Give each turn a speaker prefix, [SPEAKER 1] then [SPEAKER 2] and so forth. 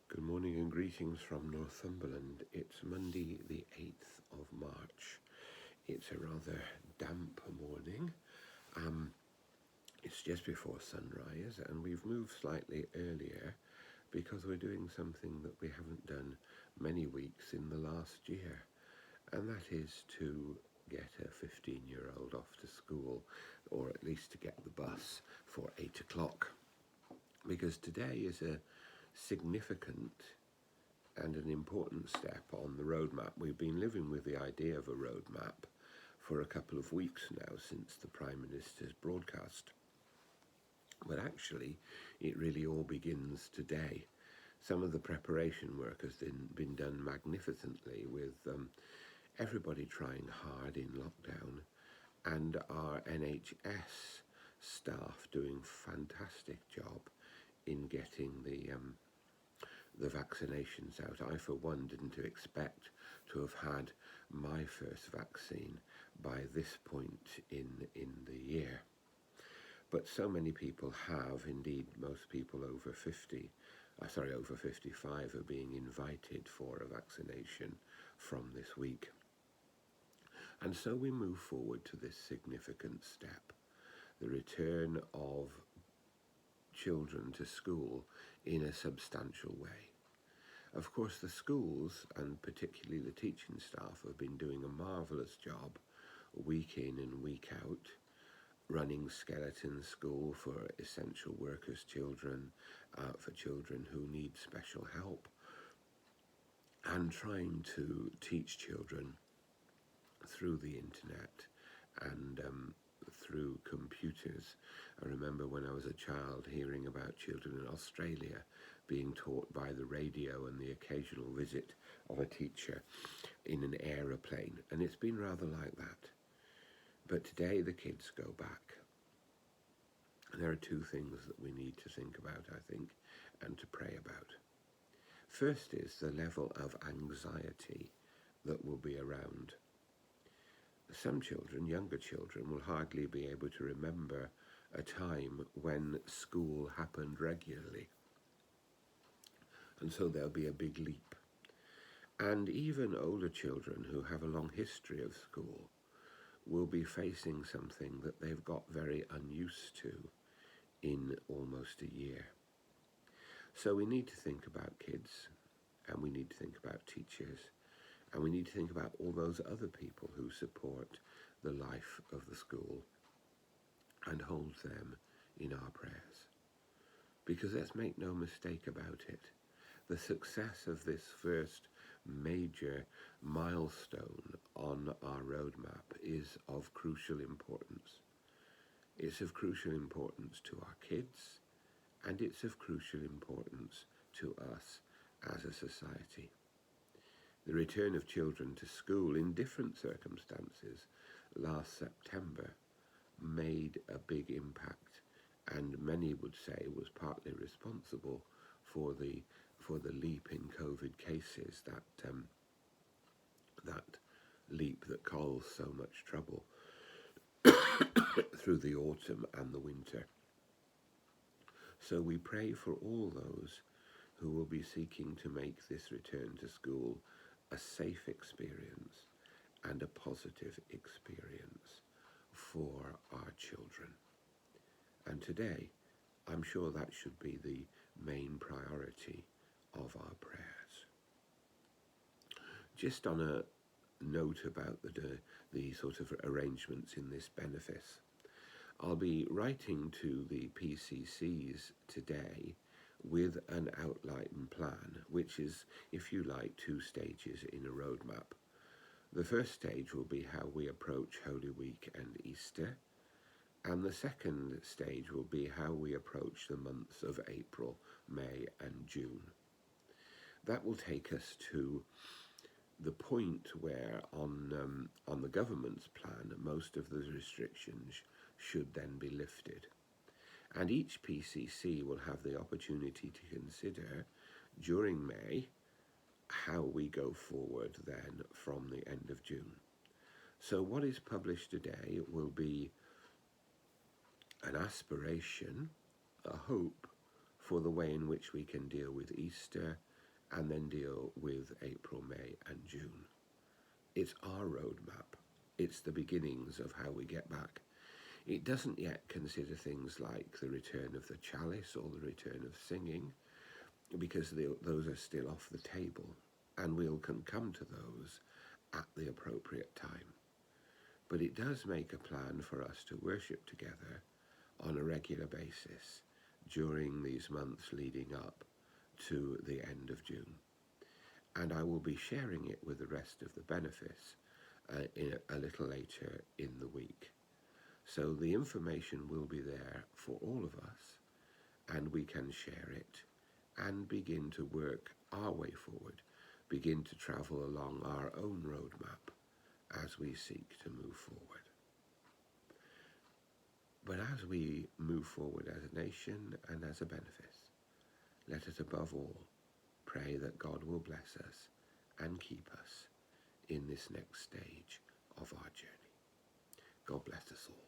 [SPEAKER 1] Good morning and greetings from Northumberland. It's Monday, the 8th of March. It's a rather damp morning. It's just before sunrise, and we've moved slightly earlier because we're doing something that we haven't done many weeks in the last year, and that is to get a 15-year-old off to school, or at least to get the bus for 8 o'clock. Because today is a significant and an important step on the roadmap. We've been living with the idea of a roadmap for a couple of weeks now since the Prime Minister's broadcast. But actually, it really all begins today. Some of the preparation work has been done magnificently with everybody trying hard in lockdown, and our NHS staff doing a fantastic job in getting the vaccinations out. I, for one, didn't expect to have had my first vaccine by this point in the year. But so many people have, indeed most people over 55 are being invited for a vaccination from this week. And so we move forward to this significant step, the return of children to school in a substantial way. Of course, the schools, and particularly the teaching staff, have been doing a marvellous job week in and week out, running skeleton school for essential workers' children, for children who need special help, and trying to teach children through the internet and through computers. I remember when I was a child hearing about children in Australia being taught by the radio and the occasional visit of a teacher in an aeroplane, and it's been rather like that. But today the kids go back. And there are two things that we need to think about, I think, and to pray about. First is the level of anxiety that will be around. Some children, younger children, will hardly be able to remember a time when school happened regularly. And so there'll be a big leap. And even older children who have a long history of school will be facing something that they've got very unused to in almost a year. So we need to think about kids, and we need to think about teachers, and we need to think about all those other people who support the life of the school and hold them in our prayers. Because let's make no mistake about it, the success of this first major milestone on our roadmap is of crucial importance. It's of crucial importance to our kids, and it's of crucial importance to us as a society. The return of children to school in different circumstances last September made a big impact, and many would say was partly responsible for the leap in COVID cases, that leap that caused so much trouble through the autumn and the winter. So we pray for all those who will be seeking to make this return to school a safe experience and a positive experience for our children. And today, I'm sure that should be the main priority of our prayers. Just on a note about the sort of arrangements in this benefice, I'll be writing to the PCCs today with an outline plan, which is, if you like, 2 stages in a roadmap. The first stage will be how we approach Holy Week and Easter, and the second stage will be how we approach the months of April, May and June. That will take us to the point where on the government's plan, most of the restrictions should then be lifted. And each PCC will have the opportunity to consider during May how we go forward then from the end of June. So what is published today will be an aspiration, a hope for the way in which we can deal with Easter and then deal with April, May, and June. It's our roadmap. It's the beginnings of how we get back. It doesn't yet consider things like the return of the chalice or the return of singing, because those are still off the table, and we'll can come to those at the appropriate time. But it does make a plan for us to worship together on a regular basis during these months leading up to the end of June. And I will be sharing it with the rest of the benefice a little later in the week. So the information will be there for all of us, and we can share it and begin to work our way forward, begin to travel along our own roadmap as we seek to move forward. But as we move forward as a nation and as a benefice, let us above all pray that God will bless us and keep us in this next stage of our journey. God bless us all.